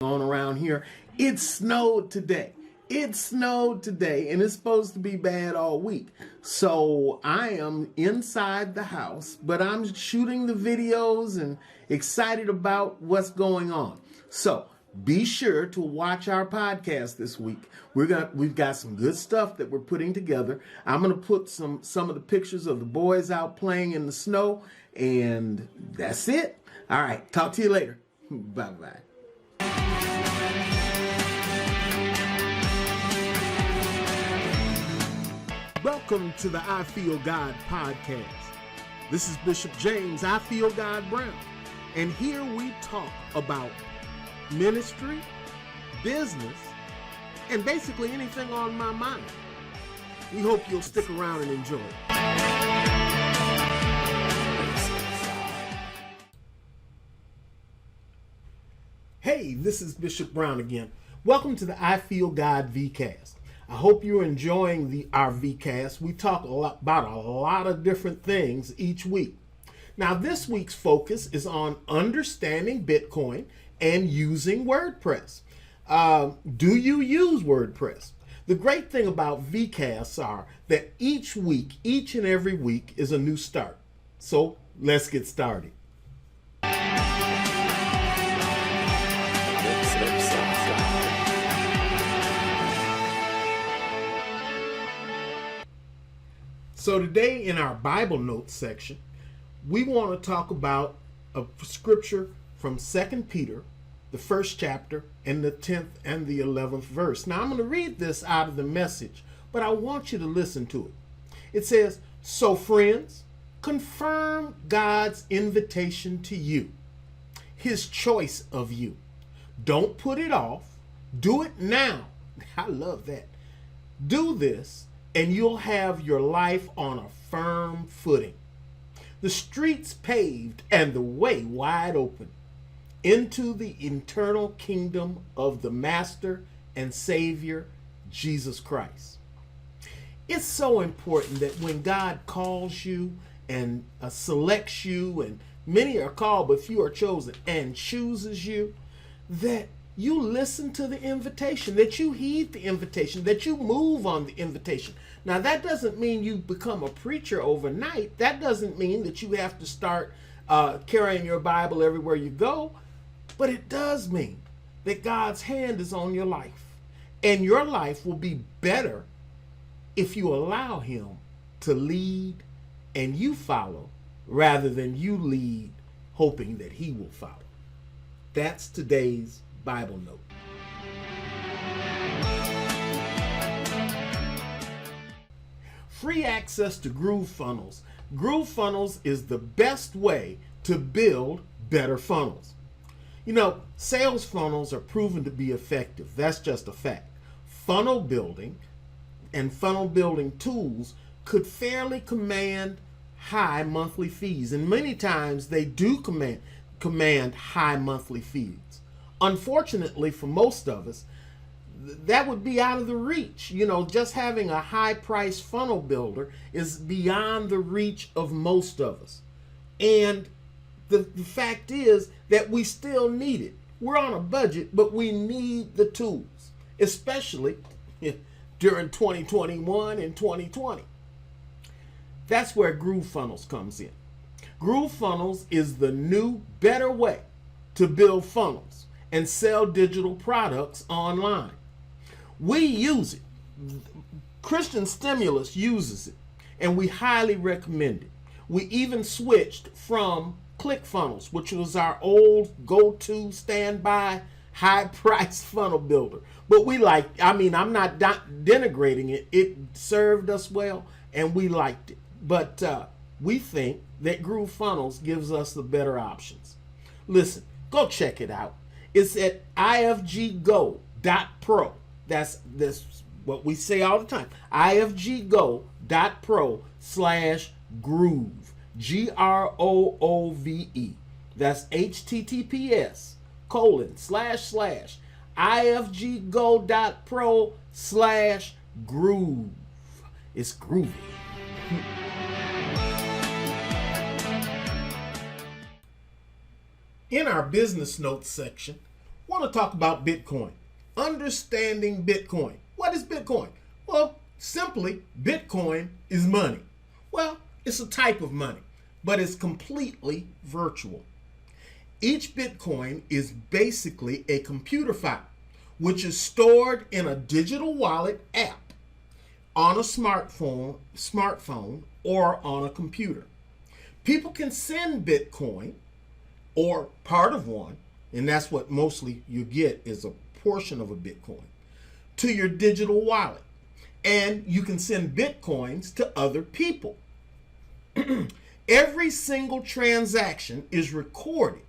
on around here. It snowed today. It snowed today, and it's supposed to be bad all week. So I am inside the house, but I'm shooting the videos and excited about what's going on. So be sure to watch our podcast this week. We've got some good stuff that we're putting together. I'm gonna put some of the pictures of the boys out playing in the snow, and that's it. All right, talk to you later. Bye-bye. Welcome to the I Feel God podcast. This is Bishop James, I Feel God Brown, and here we talk about ministry, business, and basically anything on my mind. We hope you'll stick around and enjoy it. Hey, this is Bishop Brown again. Welcome to the I Feel God Vcast. I hope you're enjoying our Vcast. We talk about a lot of different things each week. Now, this week's focus is on understanding Bitcoin and using WordPress. Do you use WordPress? The great thing about Vcasts are that each and every week is a new start. So let's get started. So today in our Bible notes section, we want to talk about a scripture from 2 Peter, the 1st chapter, and the 10th and the 11th verse. Now I'm going to read this out of the Message, but I want you to listen to it. It says, "So friends, confirm God's invitation to you, his choice of you. Don't put it off. Do it now." I love that. Do this, and you'll have your life on a firm footing. The streets paved and the way wide open into the eternal kingdom of the Master and Savior, Jesus Christ. It's so important that when God calls you and selects you, and many are called but few are chosen, and chooses you, that you listen to the invitation, that you heed the invitation, that you move on the invitation. Now, that doesn't mean you become a preacher overnight. That doesn't mean that you have to start carrying your Bible everywhere you go. But it does mean that God's hand is on your life. And your life will be better if you allow him to lead and you follow, rather than you lead hoping that he will follow. That's today's Bible note. Free access to GrooveFunnels. GrooveFunnels is the best way to build better funnels. You know, sales funnels are proven to be effective. That's just a fact. Funnel building and funnel building tools could fairly command high monthly fees, and many times they do command high monthly fees. Unfortunately, for most of us, that would be out of the reach. You know, just having a high-priced funnel builder is beyond the reach of most of us. And the fact is that we still need it. We're on a budget, but we need the tools, especially during 2021 and 2020. That's where GrooveFunnels comes in. GrooveFunnels is the new, better way to build funnels and sell digital products online. We use it. Christian Stimulus uses it, and we highly recommend it. We even switched from ClickFunnels, which was our old go-to standby high-priced funnel builder. But we liked, I'm not denigrating it. It served us well, and we liked it. But we think that GrooveFunnels gives us the better options. Listen, go check it out. It's at ifggo.pro. That's what we say all the time. ifggo.pro/groove. GROOVE. That's https://ifggo.pro/groove. It's groovy. In our business notes section, want to talk about Bitcoin. Understanding Bitcoin. What is Bitcoin? Well, simply, Bitcoin is money. Well, it's a type of money, but it's completely virtual. Each Bitcoin is basically a computer file, which is stored in a digital wallet app on a smartphone or on a computer. People can send Bitcoin or part of one, and that's what mostly you get is a portion of a Bitcoin, to your digital wallet. And you can send Bitcoins to other people. Every single transaction is recorded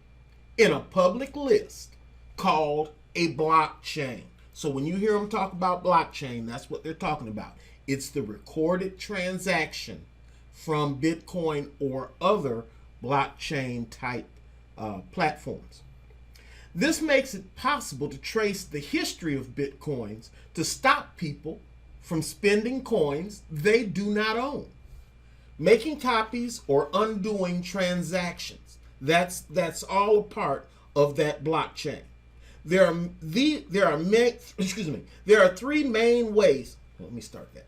in a public list called a blockchain. So when you hear them talk about blockchain, that's what they're talking about. It's the recorded transaction from Bitcoin or other blockchain type platforms. This makes it possible to trace the history of Bitcoins to stop people from spending coins they do not own, making copies or undoing transactions. That's all a part of that blockchain. There are three main ways. Let me start that.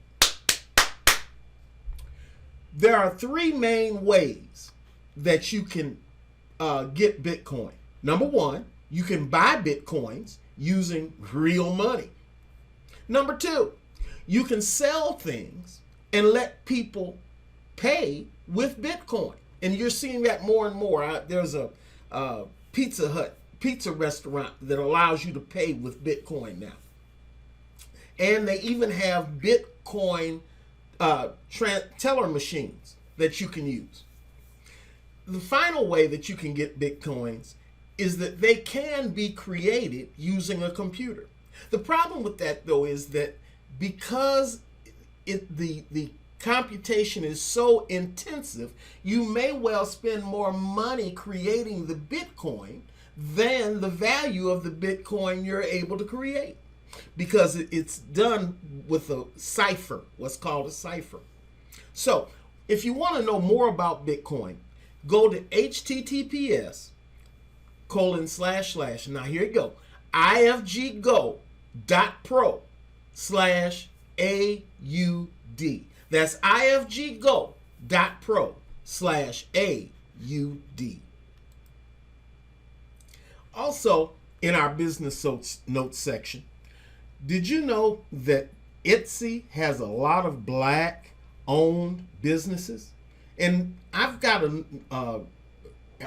There are three main ways that you can get Bitcoin. Number one, you can buy Bitcoins using real money. Number two, you can sell things and let people pay with Bitcoin. And you're seeing that more and more. There's a pizza restaurant that allows you to pay with Bitcoin now. And they even have Bitcoin teller machines that you can use. The final way that you can get Bitcoins is that they can be created using a computer. The problem with that, though, is that because the computation is so intensive, you may well spend more money creating the Bitcoin than the value of the Bitcoin you're able to create, because it's done with a cipher, what's called a cipher. So if you want to know more about Bitcoin, go to https:// now here you go, ifggo.pro/AUD. That's ifggo.pro/AUD. Also, in our business notes section, did you know that Etsy has a lot of black-owned businesses? And I've got an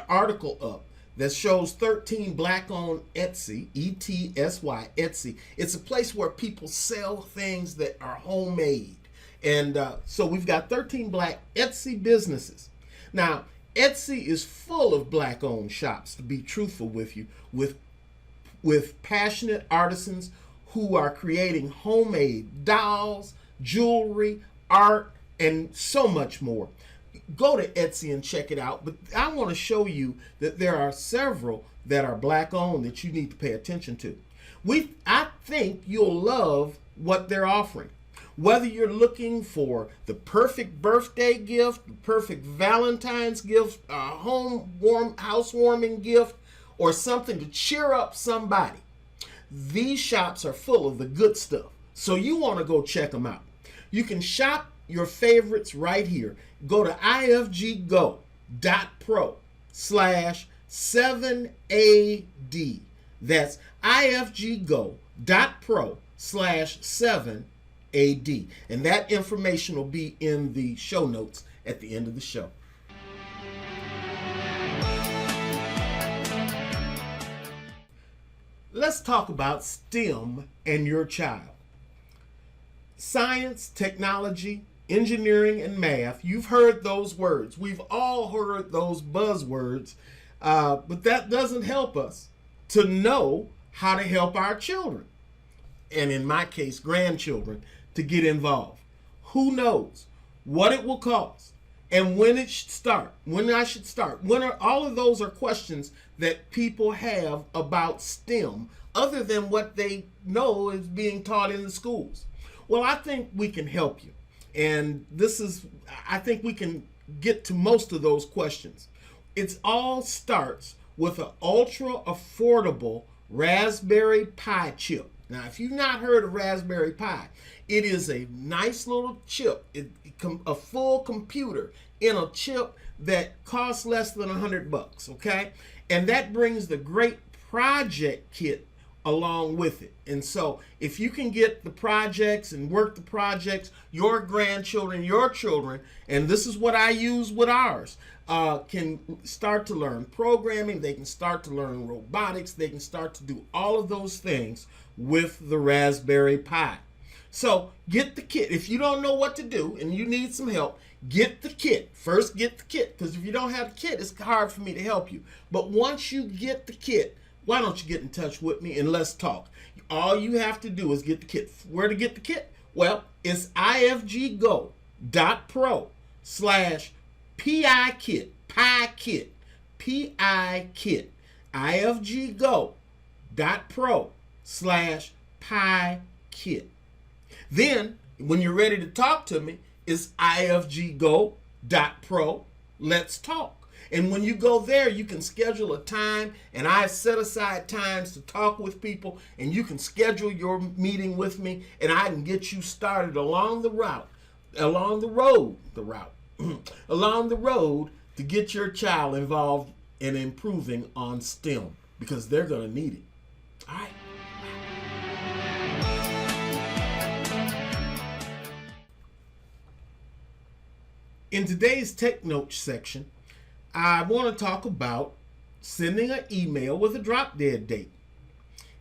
article up that shows 13 black-owned Etsy, E-T-S-Y, Etsy. It's a place where people sell things that are homemade. And so we've got 13 black Etsy businesses. Now, Etsy is full of black-owned shops, to be truthful with you, with passionate artisans who are creating homemade dolls, jewelry, art, and so much more. Go to Etsy and check it out. But I want to show you that there are several that are black-owned that you need to pay attention to. I think you'll love what they're offering. Whether you're looking for the perfect birthday gift, the perfect Valentine's gift, a housewarming gift, or something to cheer up somebody, these shops are full of the good stuff. So you want to go check them out. You can shop your favorites right here. Go to ifggo.pro/7AD. That's ifggo.pro/7AD. And that information will be in the show notes at the end of the show. Let's talk about STEM and your child. Science, technology, engineering, and math. You've heard those words. We've all heard those buzzwords, but that doesn't help us to know how to help our children, and in my case, grandchildren, to get involved. Who knows what it will cost and when it should start, when I should start. All of those are questions that people have about STEM, other than what they know is being taught in the schools. Well, I think we can help you. And I think we can get to most of those questions. It all starts with an ultra affordable Raspberry Pi chip. Now, if you've not heard of Raspberry Pi, it is a nice little chip, a full computer in a chip that costs less than $100, okay? And that brings the great project kit along with it. And so if you can get the projects and work the projects, your grandchildren, your children, and this is what I use with ours, can start to learn programming, they can start to learn robotics, they can start to do all of those things with the Raspberry Pi. So get the kit. If you don't know what to do and you need some help, get the kit. First get the kit, because if you don't have the kit, it's hard for me to help you. But once you get the kit, why don't you get in touch with me and let's talk. All you have to do is get the kit. Where to get the kit? Well, it's ifggo.pro/pi kit, pi kit, pi kit, ifggo.pro/pi kit. Then, when you're ready to talk to me, it's ifggo.pro, let's talk. And when you go there, you can schedule a time, and I set aside times to talk with people, and you can schedule your meeting with me, and I can get you started along the road to get your child involved in improving on STEM, because they're going to need it. All right. In today's Tech Notes section, I want to talk about sending an email with a drop dead date.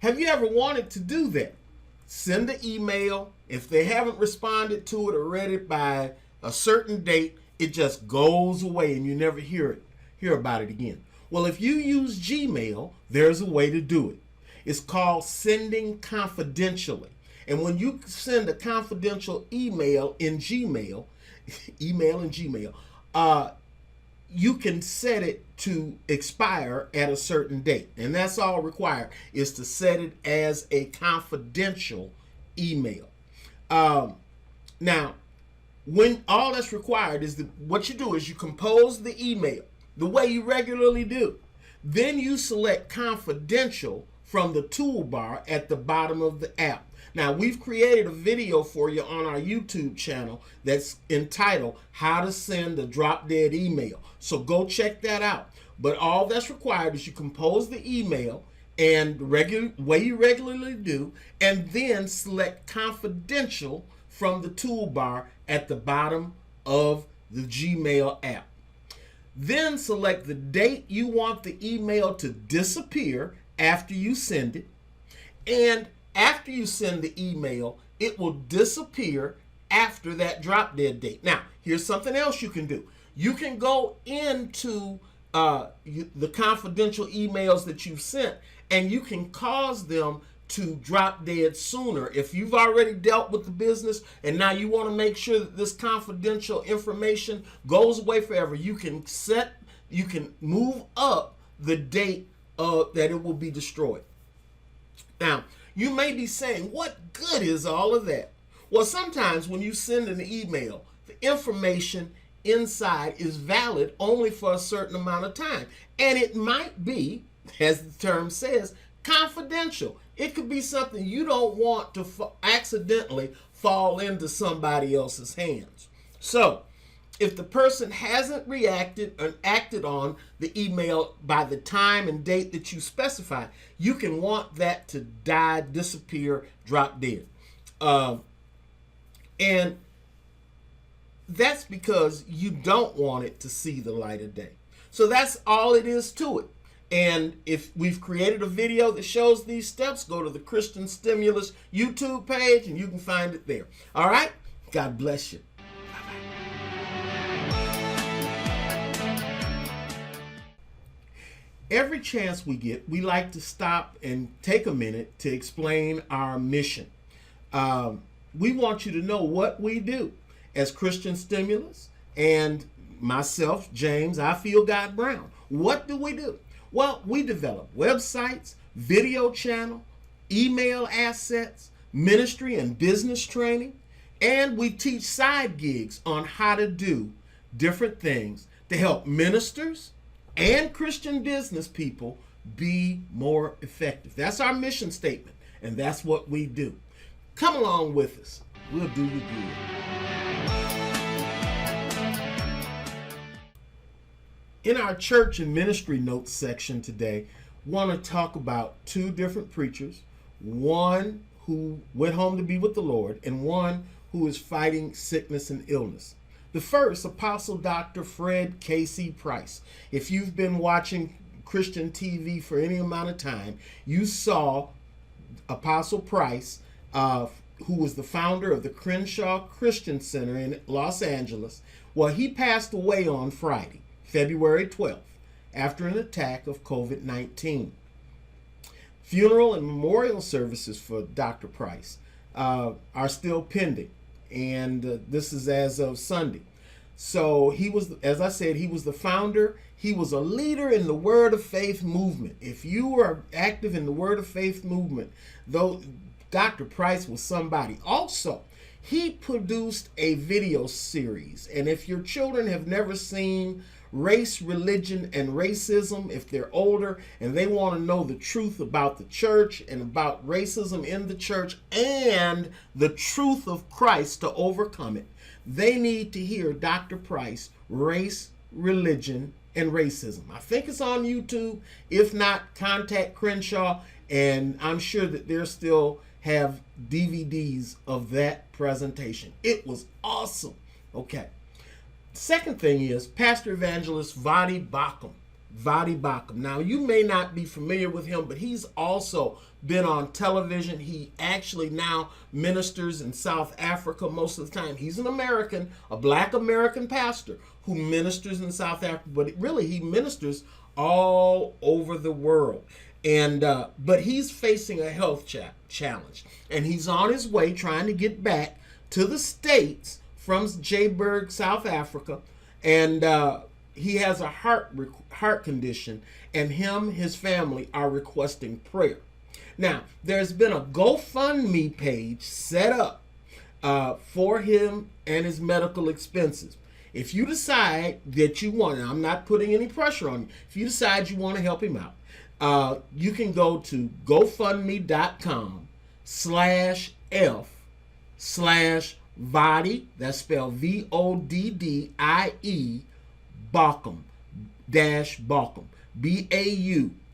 Have you ever wanted to do that? Send an email. If they haven't responded to it or read it by a certain date, it just goes away and you never hear about it again. Well, if you use Gmail, there's a way to do it. It's called sending confidentially. And when you send a confidential email in Gmail, you can set it to expire at a certain date. And that's all required, is to set it as a confidential email. Now, when all that's required is what you do is you compose the email the way you regularly do. Then you select confidential from the toolbar at the bottom of the app. Now, we've created a video for you on our YouTube channel that's entitled How to Send a Drop Dead Email. So go check that out. But all that's required is you compose the email and the way you regularly do, and then select confidential from the toolbar at the bottom of the Gmail app. Then select the date you want the email to disappear after you send it, and after you send the email, it will disappear after that drop dead date. Now, here's something else you can do. You can go into the confidential emails that you've sent, and you can cause them to drop dead sooner. If you've already dealt with the business and now you want to make sure that this confidential information goes away forever, you can move up the date that it will be destroyed. Now, you may be saying, what good is all of that? Well, sometimes when you send an email, the information inside is valid only for a certain amount of time. And it might be, as the term says, confidential. It could be something you don't want to accidentally fall into somebody else's hands. So, if the person hasn't reacted or acted on the email by the time and date that you specify, you can want that to die, disappear, drop dead. And that's because you don't want it to see the light of day. So that's all it is to it. And if we've created a video that shows these steps, go to the Christian Stimulus YouTube page and you can find it there. All right? God bless you. Every chance we get, we like to stop and take a minute to explain our mission. We want you to know what we do as Christian Stimulus and myself, James, I Feel God Brown. What do we do? Well, we develop websites, video channel, email assets, ministry and business training, and we teach side gigs on how to do different things to help ministers and Christian business people be more effective. That's our mission statement, and that's what we do. Come along with us. We'll do you good. In our church and ministry notes section today, want to talk about two different preachers, one who went home to be with the Lord and one who is fighting sickness and illness. The first, Apostle Dr. Fred Casey Price. If you've been watching Christian TV for any amount of time, you saw Apostle Price, who was the founder of the Crenshaw Christian Center in Los Angeles. Well, he passed away on Friday, February 12th, after an attack of COVID-19. Funeral and memorial services for Dr. Price are still pending, and this is as of Sunday. So he was, as I said, he was the founder. He was a leader in the Word of Faith movement. If you are active in the Word of Faith movement, though, Dr. Price was somebody. Also, he produced a video series, and if your children have never seen Race, Religion, and Racism, if they're older and they want to know the truth about the church and about racism in the church and the truth of Christ to overcome it, they need to hear Dr. Price, Race, Religion, and Racism. I think it's on YouTube. If not, contact Crenshaw, and I'm sure that they still have DVDs of that presentation. It was awesome. Okay. Second thing is Pastor Evangelist Vadi Bakum. Vadi Bakum. Now, you may not be familiar with him, but he's also been on television. He actually now ministers in South Africa most of the time. He's an American, a black American pastor who ministers in South Africa, but really he ministers all over the world. And but he's facing a health challenge, and he's on his way trying to get back to the States from Joburg, South Africa, and he has a heart condition, and his family are requesting prayer. Now, there's been a GoFundMe page set up for him and his medical expenses. If you decide that you want, and I'm not putting any pressure on you, if you decide you want to help him out, you can go to GoFundMe.com/F/Vadi, that's spelled VODDIE, Bakum, Bakum,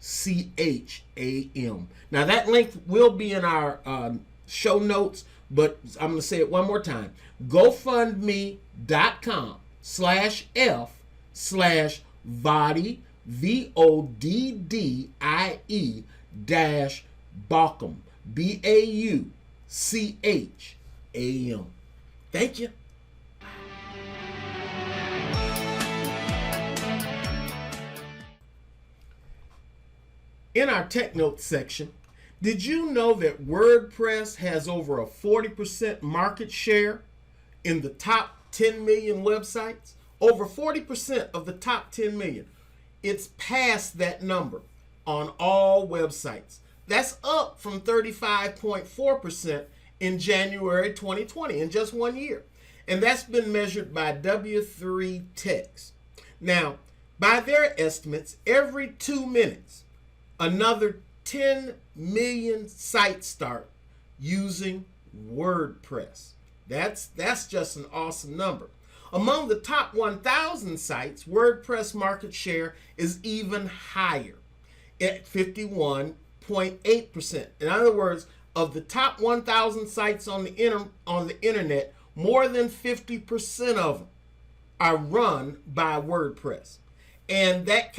BAUCHAM. Now that link will be in our show notes, but I'm going to say it one more time. GoFundMe.com/F/Vadi, VODDIE Bakum, BAUCHAM. Thank you. In our tech notes section, did you know that WordPress has over a 40% market share in the top 10 million websites? Over 40% of the top 10 million. It's past that number on all websites. That's up from 35.4% in January 2020, in just 1 year. And that's been measured by W3 Techs. Now, by their estimates, every 2 minutes, another 10 million sites start using WordPress. That's just an awesome number. Among the top 1,000 sites, WordPress market share is even higher at 51.8%. In other words, of the top 1,000 sites on the internet, more than 50% of them are run by WordPress, and it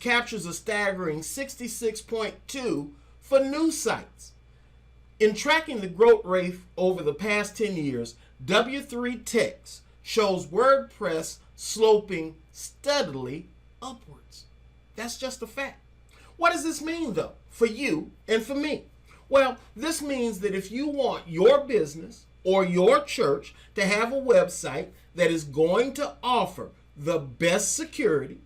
captures a staggering 66.2 for new sites. In tracking the growth rate over the past 10 years, W3 Techs shows WordPress sloping steadily upwards. That's just a fact. What does this mean, though, for you and for me? Well, this means that if you want your business or your church to have a website that is going to offer the best security,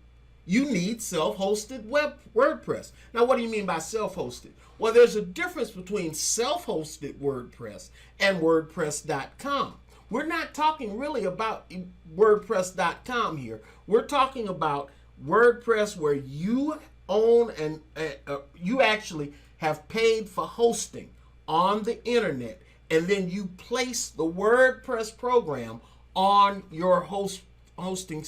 you need self-hosted WordPress. Now, what do you mean by self-hosted? Well, there's a difference between self-hosted WordPress and WordPress.com. We're not talking really about WordPress.com here. We're talking about WordPress where you own and you actually have paid for hosting on the internet, and then you place the WordPress program on your hosting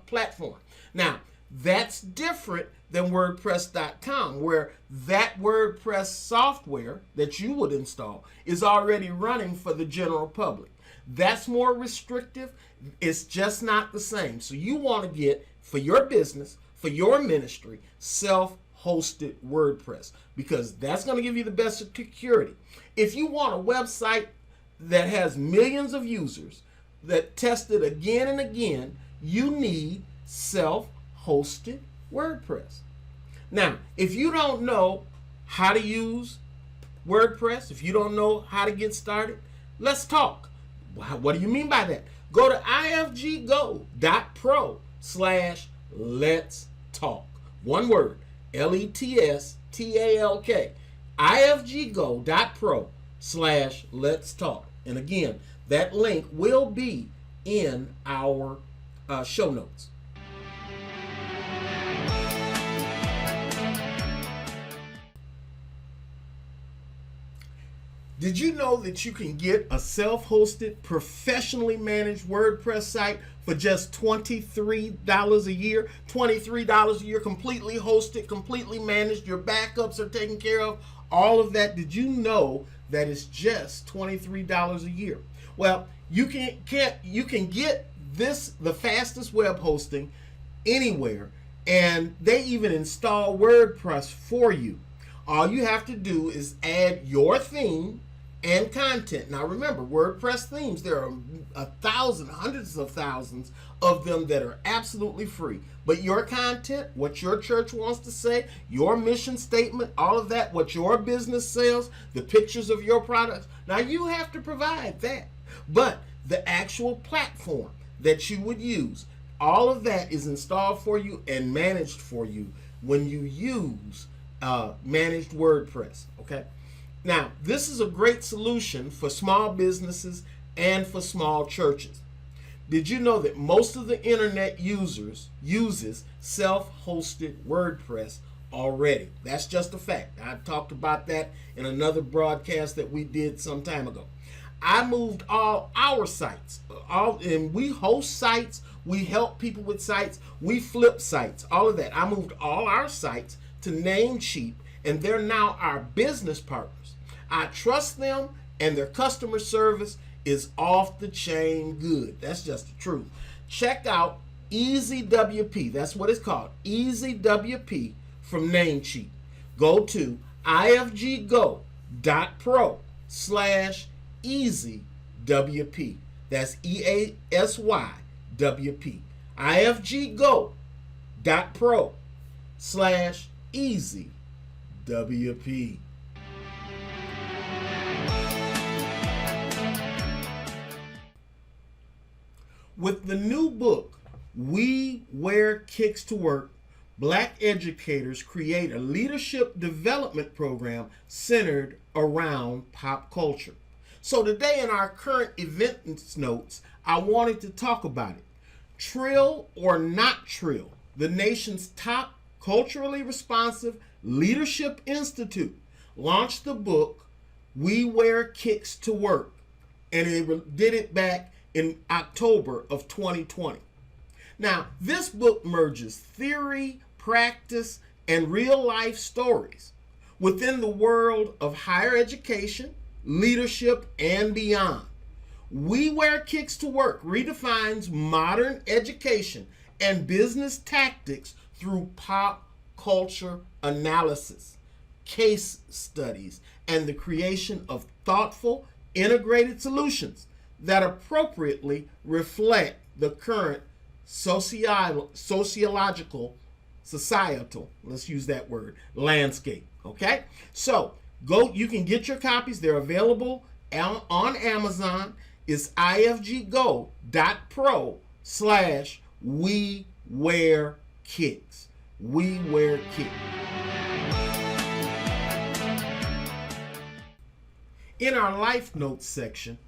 platform. Now, that's different than WordPress.com, where that WordPress software that you would install is already running for the general public. That's more restrictive. It's just not the same. So you want to get, for your business, for your ministry, self-hosted WordPress, because that's going to give you the best security. If you want a website that has millions of users that test it again and again, you need self-hosted WordPress. Now, if you don't know how to use WordPress, if you don't know how to get started, let's talk. What do you mean by that? Go to ifggo.pro/let's talk. One word, LETSTALK. ifggo.pro/let's talk. And again, that link will be in our show notes. Did you know that you can get a self-hosted, professionally managed WordPress site for just $23 a year? $23 a year, completely hosted, completely managed. Your backups are taken care of. All of that. Did you know that it's just $23 a year? Well, you can get this, the fastest web hosting, anywhere, and they even install WordPress for you. All you have to do is add your theme and content. Now remember, WordPress themes, there are hundreds of thousands of them that are absolutely free. But your content, what your church wants to say, your mission statement, all of that, what your business sells, the pictures of your products, now you have to provide that. But the actual platform that you would use, all of that is installed for you and managed for you when you use managed WordPress. Okay. Now, this is a great solution for small businesses and for small churches. Did you know that most of the internet uses self-hosted WordPress already? That's just a fact. I talked about that in another broadcast that we did some time ago. I moved all our sites, and we host sites, we help people with sites, we flip sites, all of that. I moved all our sites to Namecheap, and they're now our business partners. I trust them, and their customer service is off the chain good. That's just the truth. Check out EasyWP. That's what it's called, EasyWP from Namecheap. Go to ifggo.pro/EasyWP. That's EASYWP. ifggo.pro/EasyWP. With the new book, We Wear Kicks to Work, Black educators create a leadership development program centered around pop culture. So today in our current events notes, I wanted to talk about it. Trill or Not Trill, the nation's top culturally responsive leadership institute, launched the book, We Wear Kicks to Work, and it did it back in October of 2020. Now, this book merges theory, practice, and real-life stories within the world of higher education, leadership, and beyond. We Wear Kicks to Work redefines modern education and business tactics through pop culture analysis, case studies, and the creation of thoughtful, integrated solutions that appropriately reflect the current societal, societal, let's use that word, landscape. Okay? So you can get your copies. They're available on Amazon. It's ifggo.pro/We Wear Kicks. We Wear Kicks. In our Life Notes section,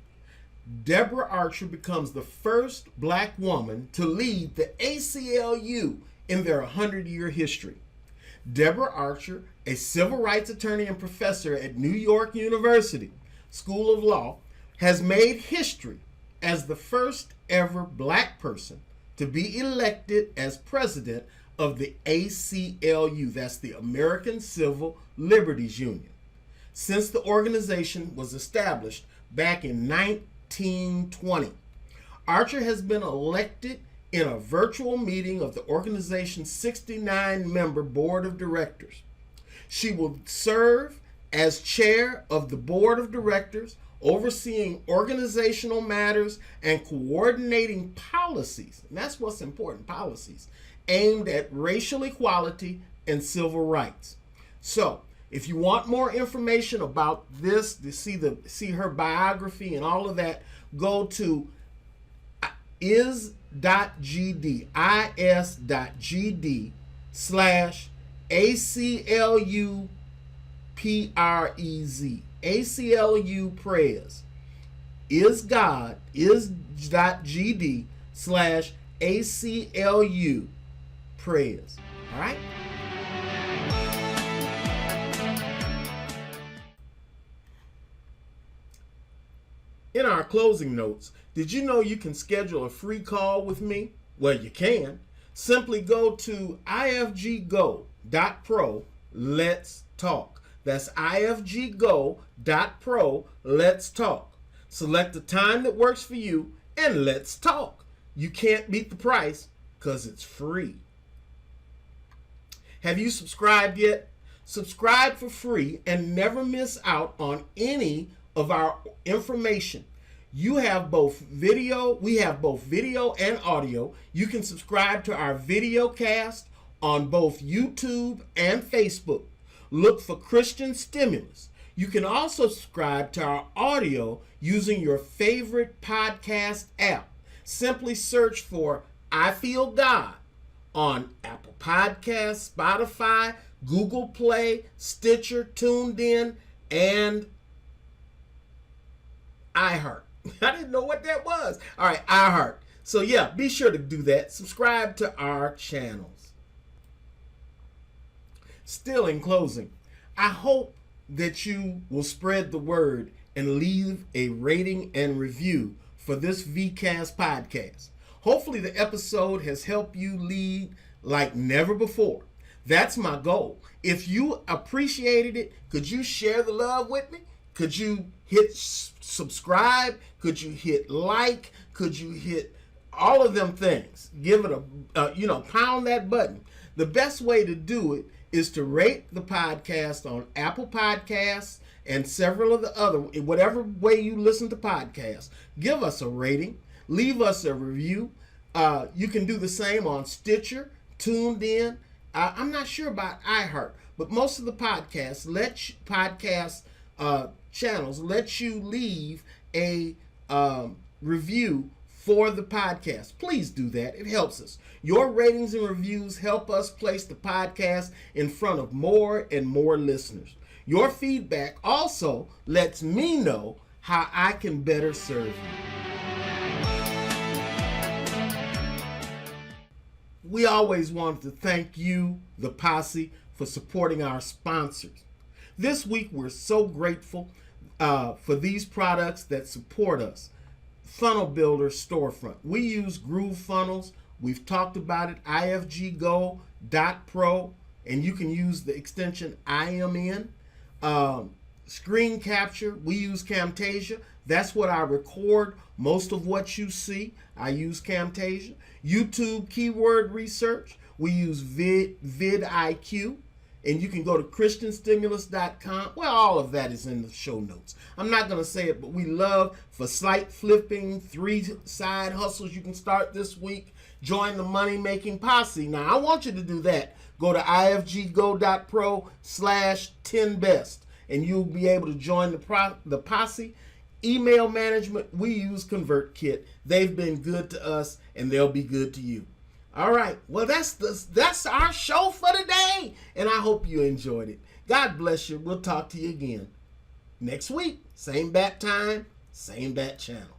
Deborah Archer becomes the first Black woman to lead the ACLU in their 100-year history. Deborah Archer, a civil rights attorney and professor at New York University School of Law, has made history as the first ever black person to be elected as president of the ACLU, that's the American Civil Liberties Union, since the organization was established back in 1920. Archer has been elected in a virtual meeting of the organization's 69-member board of directors. She will serve as chair of the board of directors, overseeing organizational matters and coordinating policies, and that's what's important, policies, aimed at racial equality and civil rights. So, if you want more information about this, to see her biography and all of that, go to is.gd, is.gd/ACLUPREZ, ACLU Prez, is.gd/ACLU Prez. All right? In our closing notes, did you know you can schedule a free call with me? Well, you can. Simply go to ifggo.pro, let's talk. That's ifggo.pro, let's talk. Select the time that works for you and let's talk. You can't beat the price because it's free. Have you subscribed yet? Subscribe for free and never miss out on any of our information. We have both video and audio. You can subscribe to our video cast on both YouTube and Facebook. Look for Christian Stimulus. You can also subscribe to our audio using your favorite podcast app. Simply search for I Feel God on Apple Podcasts, Spotify, Google Play, Stitcher, Tuned In, and iHeart. I didn't know what that was. All right, iHeart. So yeah, be sure to do that. Subscribe to our channels. Still in closing, I hope that you will spread the word and leave a rating and review for this Vcast podcast. Hopefully the episode has helped you lead like never before. That's my goal. If you appreciated it, could you share the love with me? Could you hit subscribe? Could you hit like? Could you hit all of them things? Give it a, pound that button. The best way to do it is to rate the podcast on Apple Podcasts and several of the other, whatever way you listen to podcasts. Give us a rating. Leave us a review. You can do the same on Stitcher, Tuned In. I'm not sure about iHeart, but most of the podcasts channels let you leave a review for the podcast. Please do that. It helps us. Your ratings and reviews help us place the podcast in front of more and more listeners. Your feedback also lets me know how I can better serve you. We always wanted to thank you, the Posse, for supporting our sponsors. This week, we're so grateful for these products that support us. Funnel Builder Storefront. We use GrooveFunnels. We've talked about it, ifggo.pro, and you can use the extension IMN. Screen capture, we use Camtasia. That's what I record most of what you see. I use Camtasia. YouTube keyword research, we use vidIQ. And you can go to christianstimulus.com. Well, all of that is in the show notes. I'm not going to say it, but we love for site flipping, 3 side hustles you can start this week. Join the money-making posse. Now, I want you to do that. Go to ifggo.pro/10best, and you'll be able to join the posse. Email management, we use ConvertKit. They've been good to us, and they'll be good to you. All right, well, that's our show for today, and I hope you enjoyed it. God bless you. We'll talk to you again next week. Same bat time, same bat channel.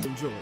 Enjoy.